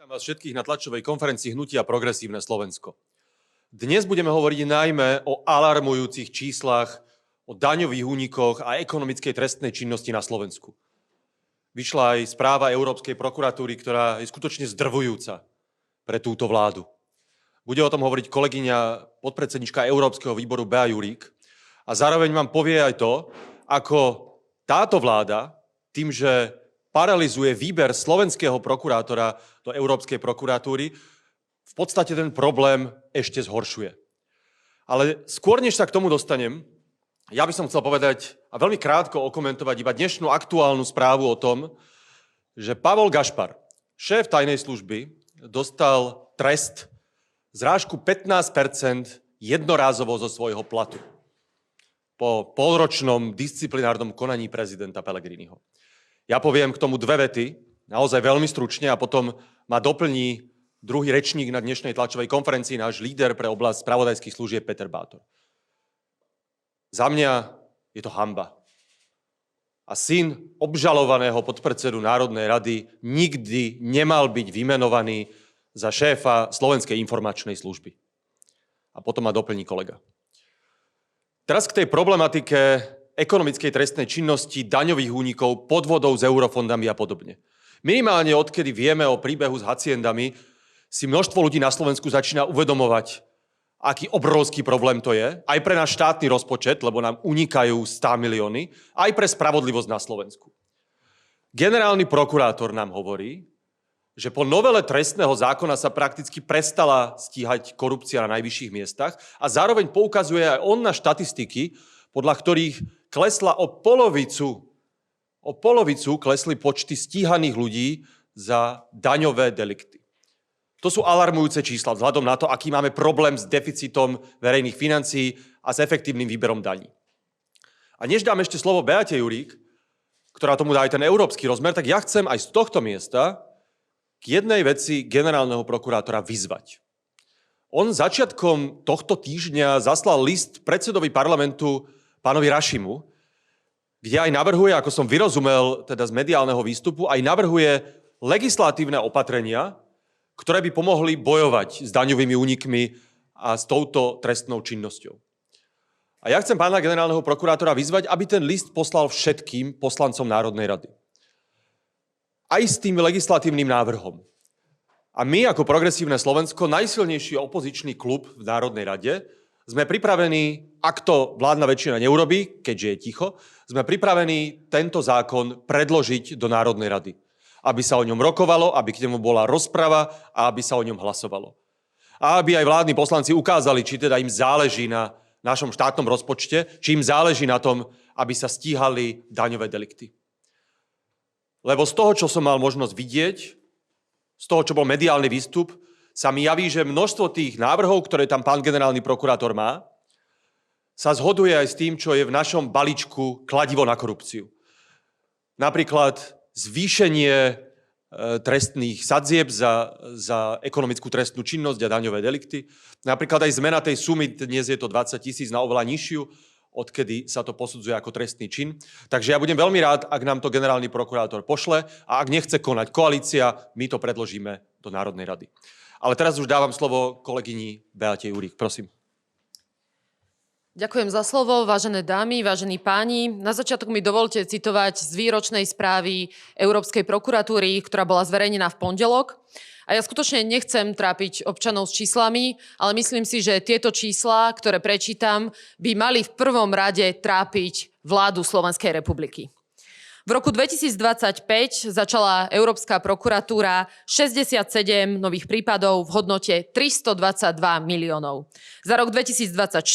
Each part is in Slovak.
Vítam vás všetkých na tlačovej konferencii Hnutia Progresívne Slovensko. Dnes budeme hovoriť najmä o alarmujúcich číslach, o daňových únikoch a ekonomickej trestnej činnosti na Slovensku. Vyšla aj správa Európskej prokuratúry, ktorá je skutočne zdrvujúca pre túto vládu. Bude o tom hovoriť kolegyňa, podpredsednička Európskeho výboru Bea Jurík a zároveň vám povie aj to, ako táto vláda tým, že paralizuje výber slovenského prokurátora do Európskej prokuratúry, v podstate ten problém ešte zhoršuje. Ale skôr, než sa k tomu dostanem, ja by som chcel povedať a veľmi krátko okomentovať iba dnešnú aktuálnu správu o tom, že Pavol Gašpar, šéf tajnej služby, dostal trest zrážku 15% jednorázovo zo svojho platu po polročnom disciplinárnom konaní prezidenta Pellegriniho. Ja poviem k tomu dve vety, naozaj veľmi stručne, a potom ma doplní druhý rečník na dnešnej tlačovej konferencii, náš líder pre oblasť spravodajských služieb Peter Bátor. Za mňa je to hanba. A syn obžalovaného podpredsedu Národnej rady nikdy nemal byť vymenovaný za šéfa Slovenskej informačnej služby. A potom ma doplní kolega. Teraz k tej problematike ekonomickej trestnej činnosti, daňových únikov, podvodov s eurofondami a podobne. Minimálne odkedy vieme o príbehu s haciendami, si množstvo ľudí na Slovensku začína uvedomovať, aký obrovský problém to je, aj pre náš štátny rozpočet, lebo nám unikajú 100 milióny, aj pre spravodlivosť na Slovensku. Generálny prokurátor nám hovorí, že po novele trestného zákona sa prakticky prestala stíhať korupcia na najvyšších miestach a zároveň poukazuje aj on na štatistiky, podľa ktorých klesla o polovicu klesli počty stíhaných ľudí za daňové delikty. To sú alarmujúce čísla vzhľadom na to, aký máme problém s deficitom verejných financií a s efektívnym výberom daní. A než dám ešte slovo Beate Jurík, ktorá tomu dá aj ten európsky rozmer, tak ja chcem aj z tohto miesta k jednej veci generálneho prokurátora vyzvať. On začiatkom tohto týždňa zaslal list predsedovi parlamentu pánovi Rašimu, kde aj navrhuje, ako som vyrozumel teda z mediálneho výstupu, aj navrhuje legislatívne opatrenia, ktoré by pomohli bojovať s daňovými únikmi a s touto trestnou činnosťou. A ja chcem pána generálneho prokurátora vyzvať, aby ten list poslal všetkým poslancom Národnej rady. Aj s tým legislatívnym návrhom. A my ako Progresívne Slovensko, najsilnejší opozičný klub v Národnej rade, sme pripravení, ak to vládna väčšina neurobí, keďže je ticho, sme pripravení tento zákon predložiť do Národnej rady. Aby sa o ňom rokovalo, aby k nemu bola rozprava a aby sa o ňom hlasovalo. A aby aj vládni poslanci ukázali, či teda im záleží na našom štátnom rozpočte, či im záleží na tom, aby sa stíhali daňové delikty. Lebo z toho, čo som mal možnosť vidieť, z toho, čo bol mediálny výstup, sa mi javí, že množstvo tých návrhov, ktoré tam pán generálny prokurátor má, sa zhoduje aj s tým, čo je v našom balíčku kladivo na korupciu. Napríklad zvýšenie trestných sadzieb za ekonomickú trestnú činnosť a daňové delikty. Napríklad aj zmena tej sumy, dnes je to 20 000 na oveľa nižšiu, odkedy sa to posudzuje ako trestný čin. Takže ja budem veľmi rád, ak nám to generálny prokurátor pošle a ak nechce konať koalícia, my to predložíme do Národnej rady. Ale teraz už dávam slovo kolegyni Beate Jurík. Prosím. Ďakujem za slovo, vážené dámy, vážení páni. Na začiatok mi dovolte citovať z výročnej správy Európskej prokuratúry, ktorá bola zverejnená v pondelok. A ja skutočne nechcem trápiť občanov s číslami, ale myslím si, že tieto čísla, ktoré prečítam, by mali v prvom rade trápiť vládu Slovenskej republiky. V roku 2025 začala Európska prokuratúra 67 nových prípadov v hodnote 322 miliónov. Za rok 2024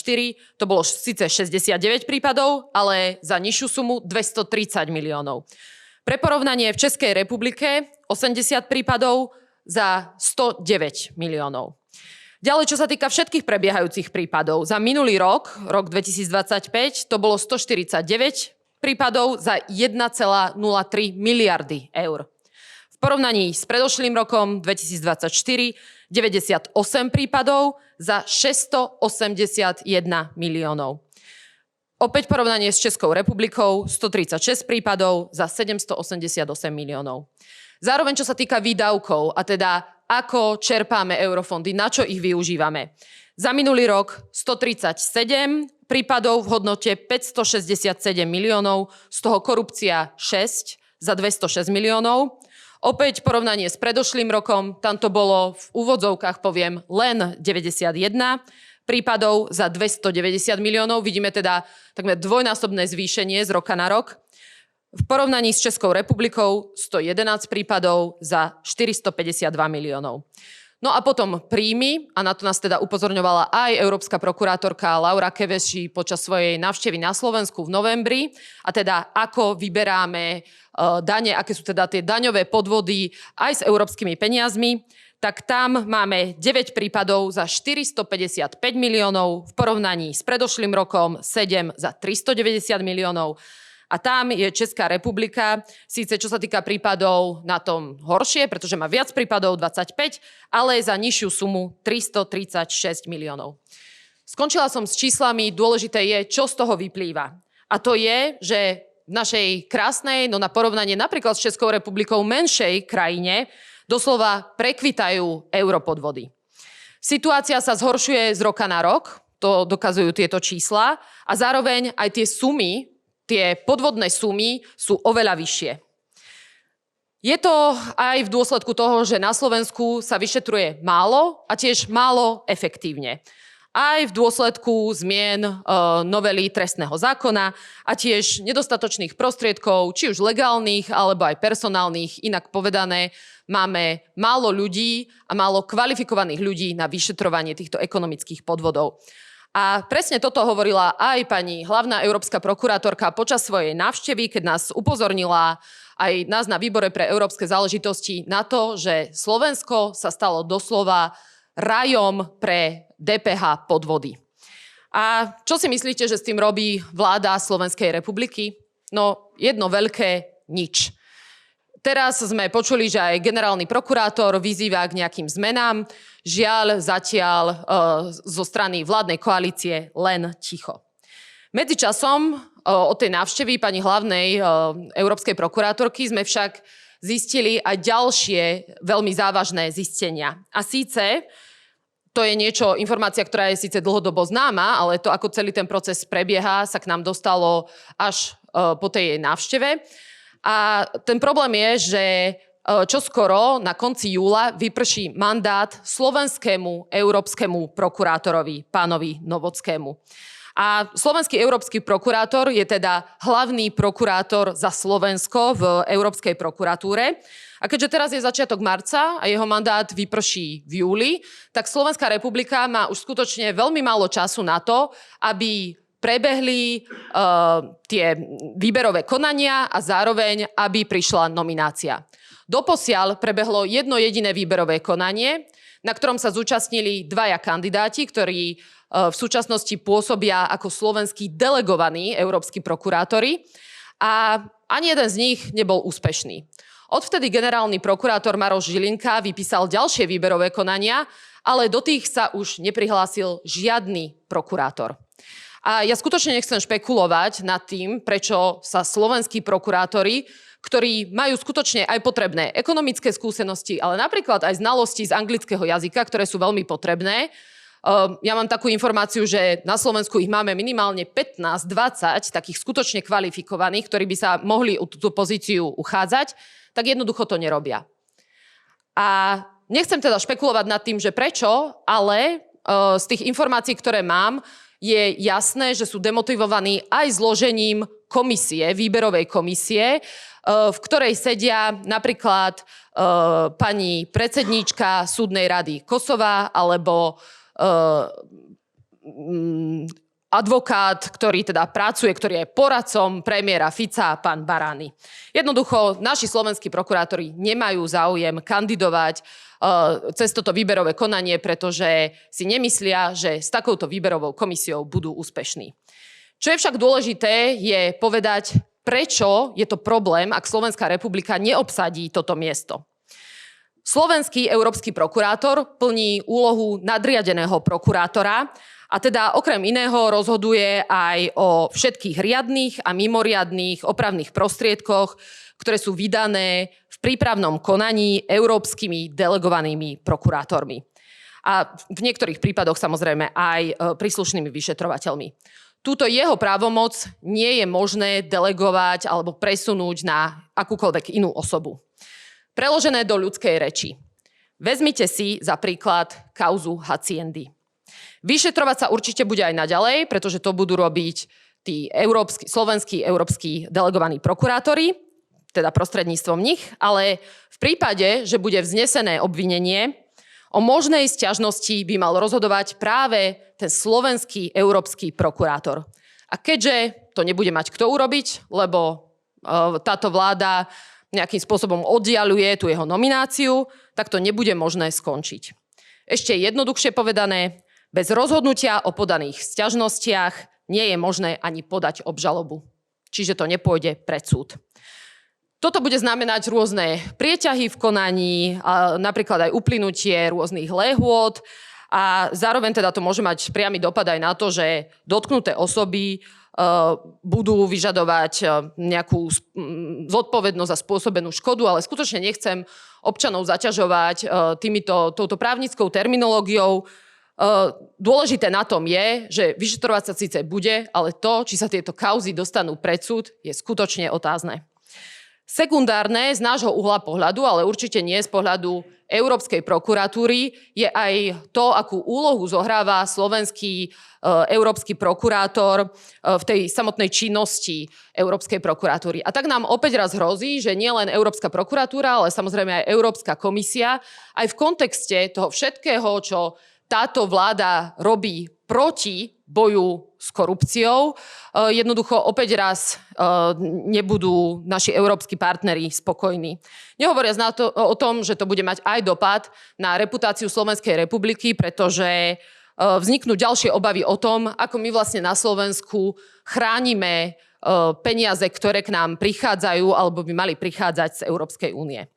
to bolo síce 69 prípadov, ale za nižšiu sumu 230 miliónov. Pre porovnanie v Českej republike 80 prípadov za 109 miliónov. Ďalej, čo sa týka všetkých prebiehajúcich prípadov, za minulý rok 2025, to bolo 149 prípadov za 1,03 miliardy eur. V porovnaní s predošlým rokom 2024 98 prípadov za 681 miliónov. Opäť porovnanie s Českou republikou 136 prípadov za 788 miliónov. Zároveň, čo sa týka výdavkov, a teda ako čerpáme eurofondy, na čo ich využívame. Za minulý rok 137 prípadov v hodnote 567 miliónov, z toho korupcia 6 za 206 miliónov. Opäť porovnanie s predošlým rokom, tam to bolo v úvodzovkách, poviem, len 91 prípadov za 290 miliónov. Vidíme teda takmer dvojnásobné zvýšenie z roka na rok. V porovnaní s Českou republikou 111 prípadov za 452 miliónov. No a potom príjmy, a na to nás teda upozorňovala aj európska prokurátorka Laura Kövesi počas svojej návštevy na Slovensku v novembri, a teda ako vyberáme dane, aké sú teda tie daňové podvody aj s európskymi peniazmi, tak tam máme 9 prípadov za 455 miliónov, v porovnaní s predošlým rokom 7 za 390 miliónov. A tam je Česká republika, síce čo sa týka prípadov na tom horšie, pretože má viac prípadov, 25, ale za nižšiu sumu 336 miliónov. Skončila som s číslami, dôležité je, čo z toho vyplýva. A to je, že v našej krásnej, no na porovnanie napríklad s Českou republikou menšej krajine, doslova prekvitajú europodvody. Situácia sa zhoršuje z roka na rok, to dokazujú tieto čísla, a zároveň aj tie sumy, tie podvodné sumy sú oveľa vyššie. Je to aj v dôsledku toho, že na Slovensku sa vyšetruje málo a tiež málo efektívne. Aj v dôsledku zmien novely trestného zákona a tiež nedostatočných prostriedkov, či už legálnych, alebo aj personálnych, inak povedané, máme málo ľudí a málo kvalifikovaných ľudí na vyšetrovanie týchto ekonomických podvodov. A presne toto hovorila aj pani hlavná európska prokurátorka počas svojej návštevy, keď nás upozornila aj nás na výbore pre európske záležitosti na to, že Slovensko sa stalo doslova rajom pre DPH podvody. A čo si myslíte, že s tým robí vláda Slovenskej republiky? No, jedno veľké nič. Teraz sme počuli, že aj generálny prokurátor vyzýva k nejakým zmenám. Žiaľ, zatiaľ zo strany vládnej koalície len ticho. Medzičasom od tej návštevy pani hlavnej európskej prokurátorky sme však zistili aj ďalšie veľmi závažné zistenia. A síce, to je informácia, ktorá je síce dlhodobo známa, ale to, ako celý ten proces prebieha, sa k nám dostalo až po tej jej návšteve. A ten problém je, že čoskoro na konci júla vyprší mandát slovenskému európskemu prokurátorovi, pánovi Novockému. A slovenský európsky prokurátor je teda hlavný prokurátor za Slovensko v Európskej prokuratúre. A keďže teraz je začiatok marca a jeho mandát vyprší v júli, tak Slovenská republika má už skutočne veľmi málo času na to, aby prebehli tie výberové konania a zároveň, aby prišla nominácia. Doposiaľ prebehlo jedno jediné výberové konanie, na ktorom sa zúčastnili dvaja kandidáti, ktorí v súčasnosti pôsobia ako slovenskí delegovaní európski prokurátori, a ani jeden z nich nebol úspešný. Odvtedy generálny prokurátor Maroš Žilinka vypísal ďalšie výberové konania, ale do tých sa už neprihlásil žiadny prokurátor. A ja skutočne nechcem špekulovať nad tým, prečo sa slovenskí prokurátori, ktorí majú skutočne aj potrebné ekonomické skúsenosti, ale napríklad aj znalosti z anglického jazyka, ktoré sú veľmi potrebné. Ja mám takú informáciu, že na Slovensku ich máme minimálne 15-20 takých skutočne kvalifikovaných, ktorí by sa mohli o túto pozíciu uchádzať, tak jednoducho to nerobia. A nechcem teda špekulovať nad tým, že prečo, ale z tých informácií, ktoré mám, je jasné, že sú demotivovaní aj zložením komisie, výberovej komisie, v ktorej sedia napríklad pani predsedníčka súdnej rady Kosová alebo advokát, ktorý teda pracuje, ktorý je poradcom premiéra Fica, pán Barany. Jednoducho, naši slovenskí prokurátori nemajú záujem kandidovať cez toto výberové konanie, pretože si nemyslia, že s takouto výberovou komisiou budú úspešní. Čo je však dôležité, je povedať, prečo je to problém, ak Slovenská republika neobsadí toto miesto. Slovenský európsky prokurátor plní úlohu nadriadeného prokurátora a teda okrem iného rozhoduje aj o všetkých riadnych a mimoriadnych opravných prostriedkoch, ktoré sú vydané v prípravnom konaní európskymi delegovanými prokurátormi. A v niektorých prípadoch samozrejme aj príslušnými vyšetrovateľmi. Túto jeho právomoc nie je možné delegovať alebo presunúť na akúkoľvek inú osobu. Preložené do ľudskej reči. Vezmite si za príklad kauzu Haciendy. Vyšetrovať sa určite bude aj naďalej, pretože to budú robiť tí slovenskí európski delegovaní prokurátori, teda prostredníctvom nich, ale v prípade, že bude vznesené obvinenie, o možnej sťažnosti by mal rozhodovať práve ten slovenský európsky prokurátor. A keďže to nebude mať kto urobiť, lebo táto vláda nejakým spôsobom oddialuje tú jeho nomináciu, tak to nebude možné skončiť. Ešte jednoduchšie povedané, bez rozhodnutia o podaných sťažnostiach nie je možné ani podať obžalobu. Čiže to nepôjde pred súd. Toto bude znamenať rôzne prieťahy v konaní, napríklad aj uplynutie rôznych lehôd a zároveň teda to môže mať priamy dopad aj na to, že dotknuté osoby budú vyžadovať nejakú zodpovednosť za spôsobenú škodu, ale skutočne nechcem občanov zaťažovať touto právnickou terminológiou. Dôležité na tom je, že vyšetrovať sa síce bude, ale to, či sa tieto kauzy dostanú pred súd, je skutočne otázne. Sekundárne z nášho uhla pohľadu, ale určite nie z pohľadu Európskej prokuratúry, je aj to, akú úlohu zohráva slovenský európsky prokurátor v tej samotnej činnosti Európskej prokuratúry. A tak nám opäť raz hrozí, že nielen Európska prokuratúra, ale samozrejme aj Európska komisia, aj v kontexte toho všetkého, čo táto vláda robí proti boju s korupciou, jednoducho opäť raz nebudú naši európski partneri spokojní. Nehovoriac o tom, že to bude mať aj dopad na reputáciu Slovenskej republiky, pretože vzniknú ďalšie obavy o tom, ako my vlastne na Slovensku chránime peniaze, ktoré k nám prichádzajú alebo by mali prichádzať z Európskej únie.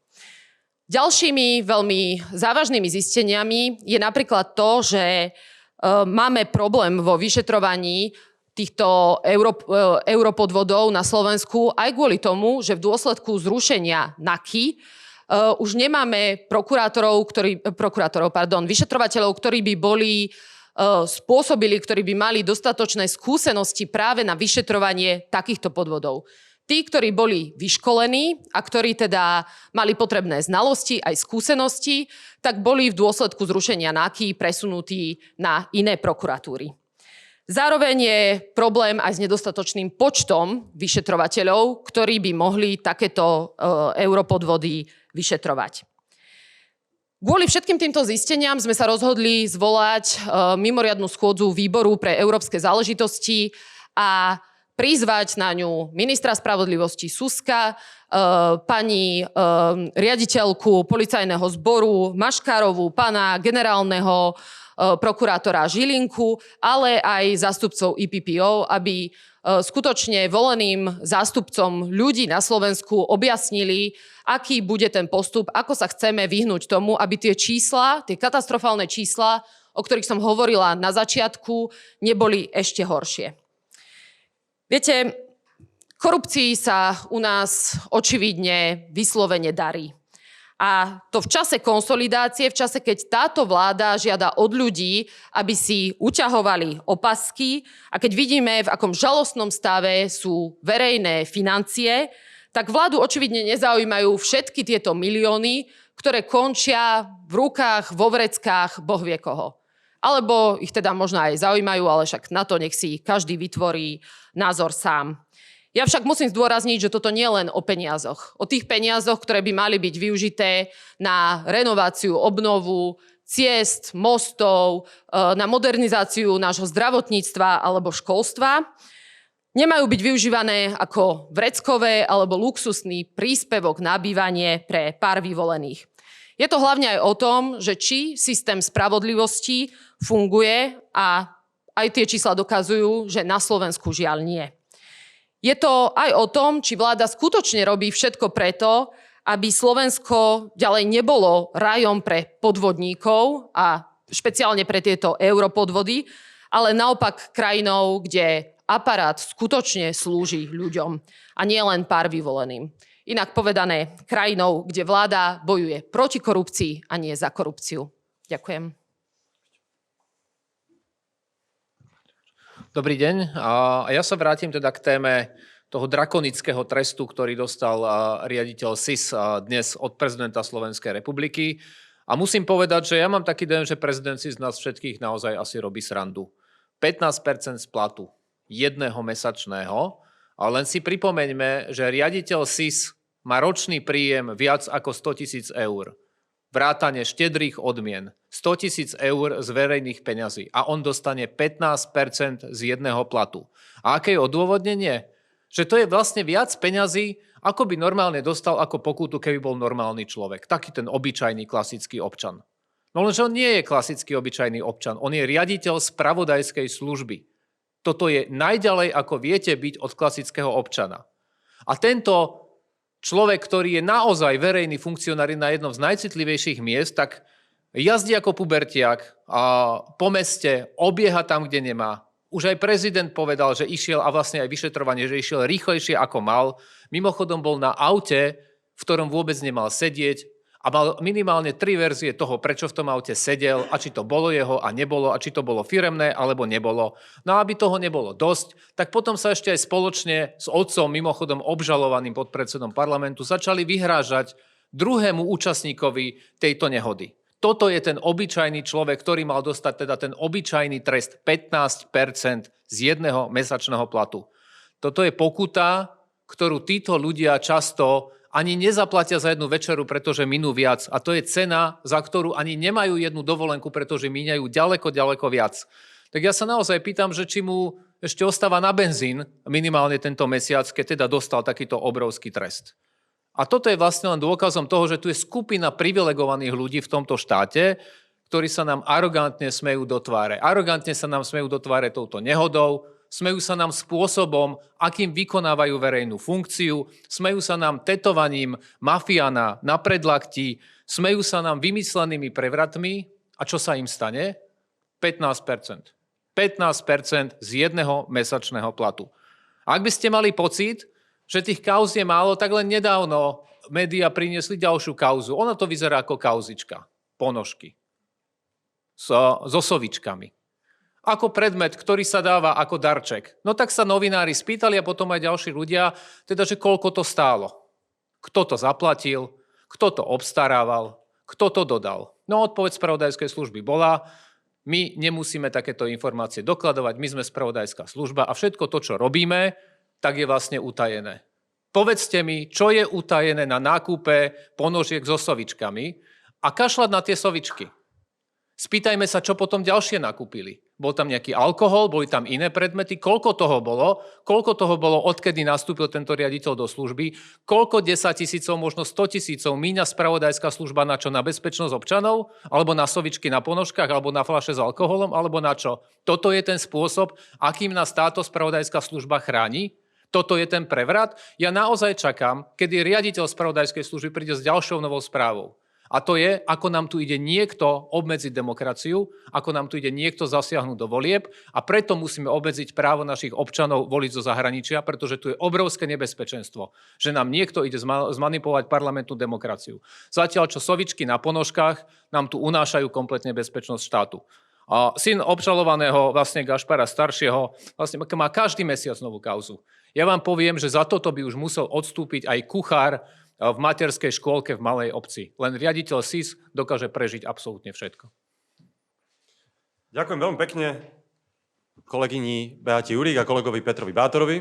Ďalšími veľmi závažnými zisteniami je napríklad to, že máme problém vo vyšetrovaní týchto europodvodov na Slovensku aj kvôli tomu, že v dôsledku zrušenia NAKY už nemáme vyšetrovateľov, ktorí by boli spôsobili, ktorí by mali dostatočné skúsenosti práve na vyšetrovanie takýchto podvodov. Tí, ktorí boli vyškolení a ktorí teda mali potrebné znalosti aj skúsenosti, tak boli v dôsledku zrušenia NAKY presunutí na iné prokuratúry. Zároveň je problém aj s nedostatočným počtom vyšetrovateľov, ktorí by mohli takéto europodvody vyšetrovať. Kvôli všetkým týmto zisteniam sme sa rozhodli zvolať mimoriadnu schôdzu výboru pre európske záležitosti a prizvať na ňu ministra spravodlivosti Suska, pani riaditeľku policajného zboru Maškárovú, pána generálneho prokurátora Žilinku, ale aj zástupcov IPPO, aby skutočne voleným zástupcom ľudí na Slovensku objasnili, aký bude ten postup, ako sa chceme vyhnúť tomu, aby tie čísla, tie katastrofálne čísla, o ktorých som hovorila na začiatku, neboli ešte horšie. Viete, korupcii sa u nás očividne vyslovene darí. A to v čase konsolidácie, v čase, keď táto vláda žiada od ľudí, aby si uťahovali opasky a keď vidíme, v akom žalostnom stave sú verejné financie, tak vládu očividne nezaujímajú všetky tieto milióny, ktoré končia v rukách, vo vreckách, boh vie koho. Alebo ich teda možno aj zaujímajú, ale však na to nech si každý vytvorí názor sám. Ja však musím zdôrazniť, že toto nie je len o peniazoch. O tých peniazoch, ktoré by mali byť využité na renováciu, obnovu ciest, mostov, na modernizáciu nášho zdravotníctva alebo školstva, nemajú byť využívané ako vreckové alebo luxusný príspevok na bývanie pre pár vyvolených. Je to hlavne aj o tom, že či systém spravodlivosti funguje a aj tie čísla dokazujú, že na Slovensku žiaľ nie. Je to aj o tom, či vláda skutočne robí všetko preto, aby Slovensko ďalej nebolo rajom pre podvodníkov a špeciálne pre tieto europodvody, ale naopak krajinou, kde aparát skutočne slúži ľuďom a nie len pár vyvoleným. Inak povedané, krajinou, kde vláda bojuje proti korupcii a nie za korupciu. Ďakujem. Dobrý deň. A ja sa vrátim teda k téme toho drakonického trestu, ktorý dostal riaditeľ SIS dnes od prezidenta Slovenskej republiky. A musím povedať, že ja mám taký dojem, že prezident si z nás všetkých naozaj asi robí srandu. 15% z platu jedného mesačného. A len si pripomeňme, že riaditeľ SIS má ročný príjem viac ako 100 000 eur. Vrátane štedrých odmien. 100 000 eur z verejných peňazí. A on dostane 15% z jedného platu. A aké je odôvodnenie? Že to je vlastne viac peňazí, ako by normálne dostal ako pokutu, keby bol normálny človek. Taký ten obyčajný klasický občan. No lenže on nie je klasický obyčajný občan. On je riaditeľ spravodajskej služby. Toto je najďalej, ako viete byť od klasického občana. A tento človek, ktorý je naozaj verejný funkcionár na jednom z najcitlivejších miest, tak jazdí ako pubertiak a po meste, obieha tam, kde nemá. Už aj prezident povedal, že išiel, a vlastne aj vyšetrovanie, že išiel rýchlejšie ako mal. Mimochodom bol na aute, v ktorom vôbec nemal sedieť a mal minimálne 3 verzie toho, prečo v tom aute sedel a či to bolo jeho a nebolo a či to bolo firemné alebo nebolo. No a aby toho nebolo dosť, tak potom sa ešte aj spoločne s otcom, mimochodom obžalovaným podpredsedom parlamentu, začali vyhrážať druhému účastníkovi tejto nehody. Toto je ten obyčajný človek, ktorý mal dostať teda ten obyčajný trest 15% z jedného mesačného platu. Toto je pokuta, ktorú títo ľudia často ani nezaplatia za jednu večeru, pretože minú viac. A to je cena, za ktorú ani nemajú jednu dovolenku, pretože míňajú ďaleko, ďaleko viac. Tak ja sa naozaj pýtam, že či mu ešte ostáva na benzín minimálne tento mesiac, keď teda dostal takýto obrovský trest. A toto je vlastne len dôkazom toho, že tu je skupina privilegovaných ľudí v tomto štáte, ktorí sa nám arogantne smejú do tváre. Arogantne sa nám smejú do tváre touto nehodou, smejú sa nám spôsobom, akým vykonávajú verejnú funkciu, smejú sa nám tetovaním mafiána na predlakti, smejú sa nám vymyslenými prevratmi. A čo sa im stane? 15%. 15% z jedného mesačného platu. A ak by ste mali pocit, že tých kauz je málo, tak len nedávno médiá priniesli ďalšiu kauzu. Ono to vyzerá ako kauzička. Ponožky. So sovičkami. Ako predmet, ktorý sa dáva ako darček. No tak sa novinári spýtali a potom aj ďalší ľudia, teda, že koľko to stálo. Kto to zaplatil, kto to obstarával, kto to dodal. No odpoveď spravodajskej služby bola, my nemusíme takéto informácie dokladovať, my sme spravodajská služba a všetko to, čo robíme, tak je vlastne utajené. Povedzte mi, čo je utajené na nákupe ponožiek so sovičkami a kašľať na tie sovičky. Spýtajme sa, čo potom ďalšie nakúpili. Bol tam nejaký alkohol, boli tam iné predmety, koľko toho bolo, odkedy nastúpil tento riaditeľ do služby, koľko 10 000, možno 100 000 míňa spravodajská služba na čo? Na bezpečnosť občanov, alebo na sovičky na ponožkách, alebo na fľaše s alkoholom, alebo na čo? Toto je ten spôsob, akým nás táto spravodajská služba chráni? Toto je ten prevrat? Ja naozaj čakám, kedy riaditeľ spravodajskej služby príde s ďalšou novou správou. A to je, ako nám tu ide niekto obmedziť demokraciu, ako nám tu ide niekto zasiahnuť do volieb a preto musíme obmedziť právo našich občanov voliť zo zahraničia, pretože tu je obrovské nebezpečenstvo, že nám niekto ide zmanipulovať parlamentnú demokraciu. Zatiaľ, čo sovičky na ponožkách nám tu unášajú kompletne bezpečnosť štátu. A syn obžalovaného vlastne Gašpara staršieho vlastne má každý mesiac novú kauzu. Ja vám poviem, že za toto by už musel odstúpiť aj kuchár v materskej škôlke v malej obci. Len riaditeľ SIS dokáže prežiť absolútne všetko. Ďakujem veľmi pekne kolegyni Beate Jurík a kolegovi Petrovi Bátorovi.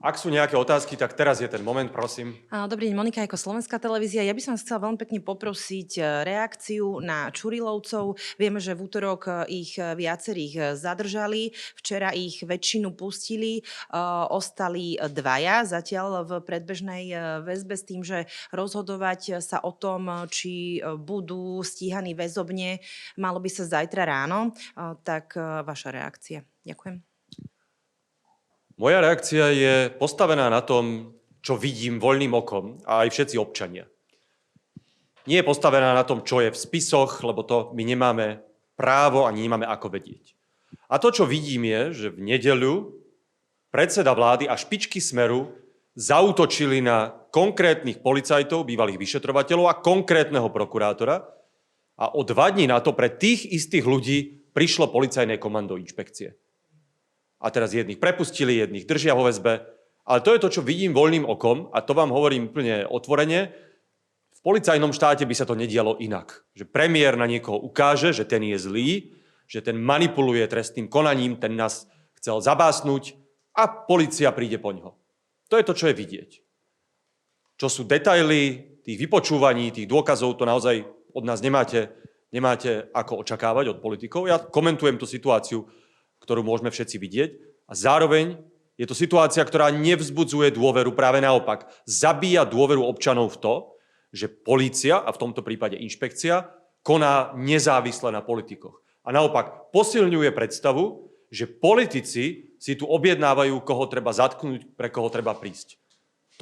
Ak sú nejaké otázky, tak teraz je ten moment, prosím. Dobrý deň, Monika, ako Slovenská televízia. Ja by som chcela veľmi pekne poprosiť reakciu na Čurilovcov. Vieme, že v útorok ich viacerých zadržali. Včera ich väčšinu pustili. Ostali dvaja zatiaľ v predbežnej väzbe s tým, že rozhodovať sa o tom, či budú stíhaní väzobne, malo by sa zajtra ráno. Tak vaša reakcia. Ďakujem. Moja reakcia je postavená na tom, čo vidím voľným okom, a aj všetci občania, nie je postavená na tom, čo je v spisoch, lebo to my nemáme právo ani nemáme ako vedieť. A to, čo vidím, je, že v nedeľu predseda vlády a špičky Smeru zaútočili na konkrétnych policajtov, bývalých vyšetrovateľov a konkrétneho prokurátora a o 2 dní na to pre tých istých ľudí prišlo policajné komando inšpekcie. A teraz jedných prepustili, jedných držia vo väzbe, ale to je to, čo vidím voľným okom a to vám hovorím úplne otvorene. V policajnom štáte by sa to nedialo inak. Že premiér na niekoho ukáže, že ten je zlý, že ten manipuluje trestným konaním, ten nás chcel zabásnuť a polícia príde po ňoho. To je to, čo je vidieť. Čo sú detaily tých vypočúvaní, tých dôkazov, to naozaj od nás nemáte ako očakávať od politikov. Ja komentujem tú situáciu, ktorú môžeme všetci vidieť a zároveň je to situácia, ktorá nevzbudzuje dôveru, práve naopak. Zabíja dôveru občanov v to, že polícia, a v tomto prípade inšpekcia, koná nezávisle na politikoch. A naopak posilňuje predstavu, že politici si tu objednávajú, koho treba zatknúť, pre koho treba prísť.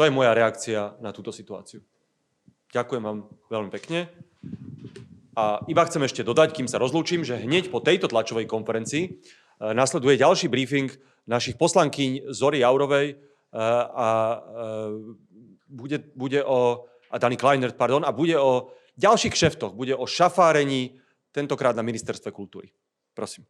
To je moja reakcia na túto situáciu. Ďakujem vám veľmi pekne. A iba chcem ešte dodať, kým sa rozlúčim, že hneď po tejto tlačovej konferencii nasleduje ďalší briefing našich poslankyň Zory Jourovej a Dany Kleinert, a bude o ďalších kšeftoch, bude o šafárení, tentokrát na ministerstve kultúry. Prosím.